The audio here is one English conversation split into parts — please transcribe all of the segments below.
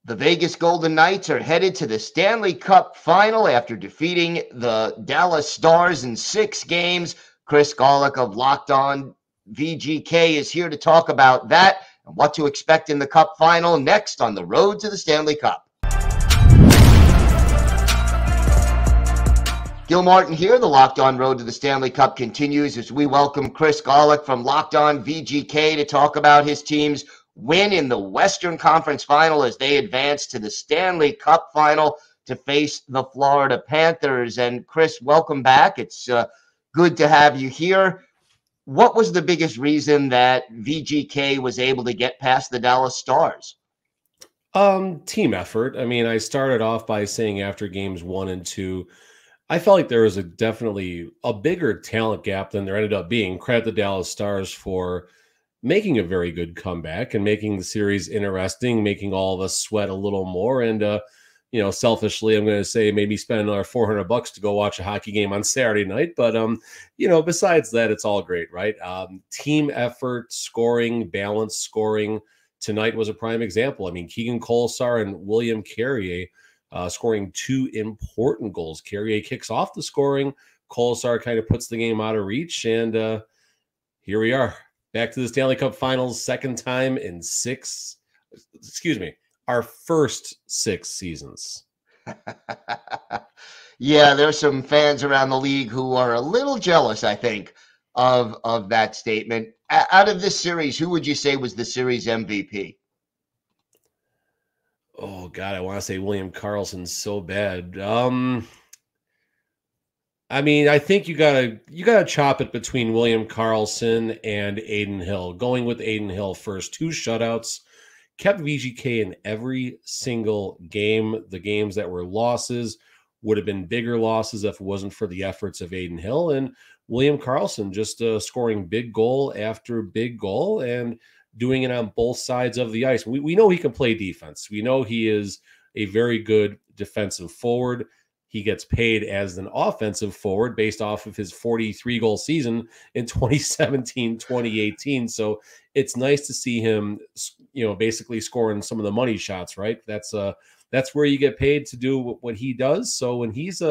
The Vegas Golden Knights are headed to the Stanley Cup Final after defeating the Dallas Stars in 6 games. Chris Gawlik of Locked On VGK is here to talk about that and what to expect in the Cup Final next on the road to the Stanley Cup. Gil Martin here. The Locked On Road to the Stanley Cup continues as we welcome Chris Gawlik from Locked On VGK to talk about his team's win in the Western Conference Final as they advance to the Stanley Cup Final to face the Florida Panthers. And Chris, welcome back. It's good to have you here. What was the biggest reason that VGK was able to get past the Dallas Stars? Team effort. I mean, I started off by saying after games 1 and 2, I felt like there was definitely a bigger talent gap than there ended up being. Credit the Dallas Stars for making a very good comeback and making the series interesting, making all of us sweat a little more. And, selfishly, I'm going to say maybe spend another $400 to go watch a hockey game on Saturday night. But, besides that, it's all great, right? Team effort, scoring, balanced scoring. Tonight was a prime example. I mean, Keegan Kolesar and William Carrier scoring 2 important goals. Carrier kicks off the scoring. Kolesar kind of puts the game out of reach. And here we are. Back to the Stanley Cup Finals, second time in our first 6 seasons. Yeah, there's some fans around the league who are a little jealous, I think, of that statement. Out of this series, who would you say was the series MVP? Oh, God, I want to say William Karlsson so bad. I mean, I think you gotta chop it between William Karlsson and Adin Hill. Going with Adin Hill first, 2 shutouts, kept VGK in every single game. The games that were losses would have been bigger losses if it wasn't for the efforts of Adin Hill. And William Karlsson just scoring big goal after big goal and doing it on both sides of the ice. We know he can play defense. We know he is a very good defensive forward. He gets paid as an offensive forward based off of his 43-goal season in 2017-2018. So it's nice to see him, basically scoring some of the money shots, right? That's where you get paid to do what he does. So when he's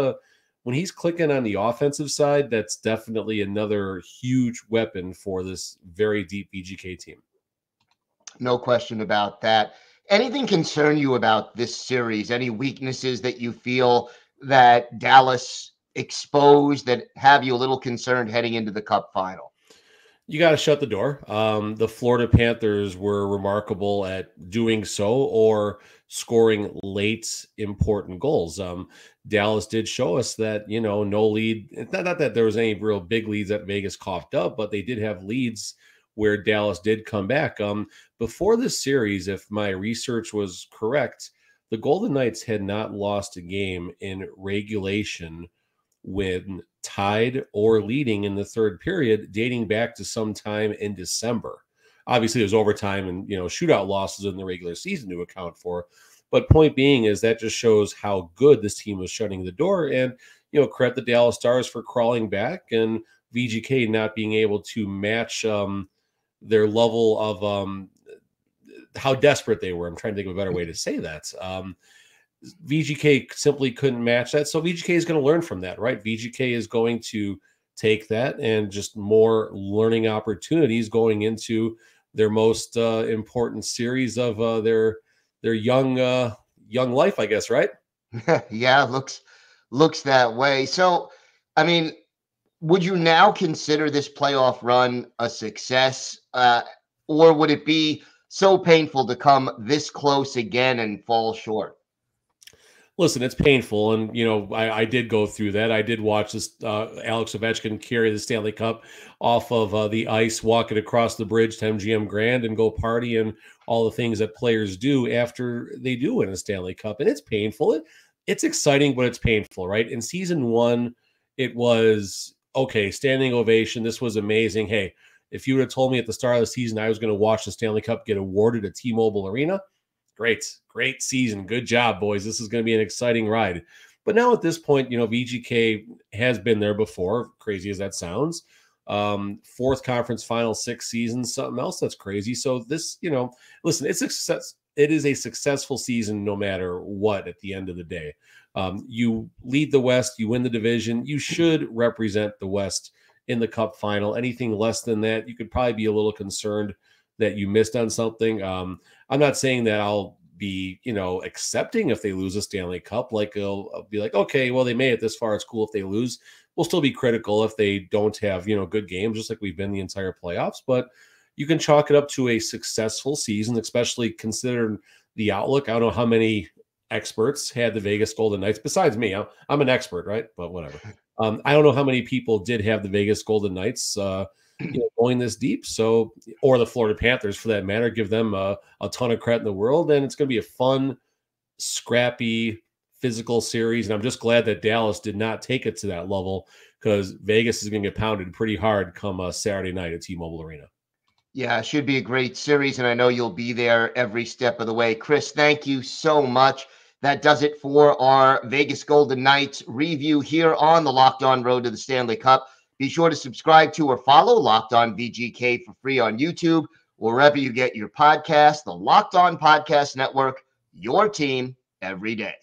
clicking on the offensive side, that's definitely another huge weapon for this very deep VGK team. No question about that. Anything concern you about this series? Any weaknesses that you feel that Dallas exposed that have you a little concerned heading into the Cup Final? You got to shut the door. The Florida Panthers were remarkable at doing so or scoring late important goals. Dallas did show us that, no lead. It's not that there was any real big leads that Vegas coughed up, but they did have leads where Dallas did come back. Before this series, if my research was correct, the Golden Knights had not lost a game in regulation when tied or leading in the third period, dating back to sometime in December. Obviously, there's overtime and shootout losses in the regular season to account for. But point being is that just shows how good this team was shutting the door. And credit the Dallas Stars for crawling back and VGK not being able to match their level of how desperate they were. I'm trying to think of a better way to say that. VGK simply couldn't match that. So VGK is going to learn from that, right? VGK is going to take that and just more learning opportunities going into their most important series of their young life, I guess, right? Yeah, looks that way. So, I mean, would you now consider this playoff run a success, or would it be so painful to come this close again and fall short? Listen, it's painful. And, I did go through that. I did watch this Alex Ovechkin carry the Stanley Cup off of the ice, walking across the bridge to MGM Grand and go party and all the things that players do after they do win a Stanley Cup. And it's painful. It's exciting, but it's painful, right? In season 1, it was, okay, standing ovation. This was amazing. Hey, if you would have told me at the start of the season I was going to watch the Stanley Cup get awarded at T-Mobile Arena, great season. Good job, boys. This is going to be an exciting ride. But now at this point, VGK has been there before, crazy as that sounds. 4th conference final, 6 seasons, something else that's crazy. So this, listen, it's a success. it is a successful season no matter what at the end of the day. You lead the West, you win the division, you should represent the West in the Cup final. Anything less than that, you could probably be a little concerned that you missed on something. I'm not saying that I'll be, accepting if they lose a Stanley Cup. Like I'll be like, okay, well, they made it this far. It's cool if they lose. We'll still be critical if they don't have, good games, just like we've been the entire playoffs. But you can chalk it up to a successful season, especially considering the outlook. I don't know how many experts had the Vegas Golden Knights besides me. I'm an expert, right? But whatever. I don't know how many people did have the Vegas Golden Knights going this deep. So, or the Florida Panthers for that matter, give them a ton of credit in the world. And it's going to be a fun, scrappy, physical series. And I'm just glad that Dallas did not take it to that level, because Vegas is going to get pounded pretty hard come Saturday night at T-Mobile Arena. Yeah, it should be a great series, and I know you'll be there every step of the way. Chris, thank you so much. That does it for our Vegas Golden Knights review here on the Locked On Road to the Stanley Cup. Be sure to subscribe to or follow Locked On VGK for free on YouTube, wherever you get your podcasts. The Locked On Podcast Network, your team every day.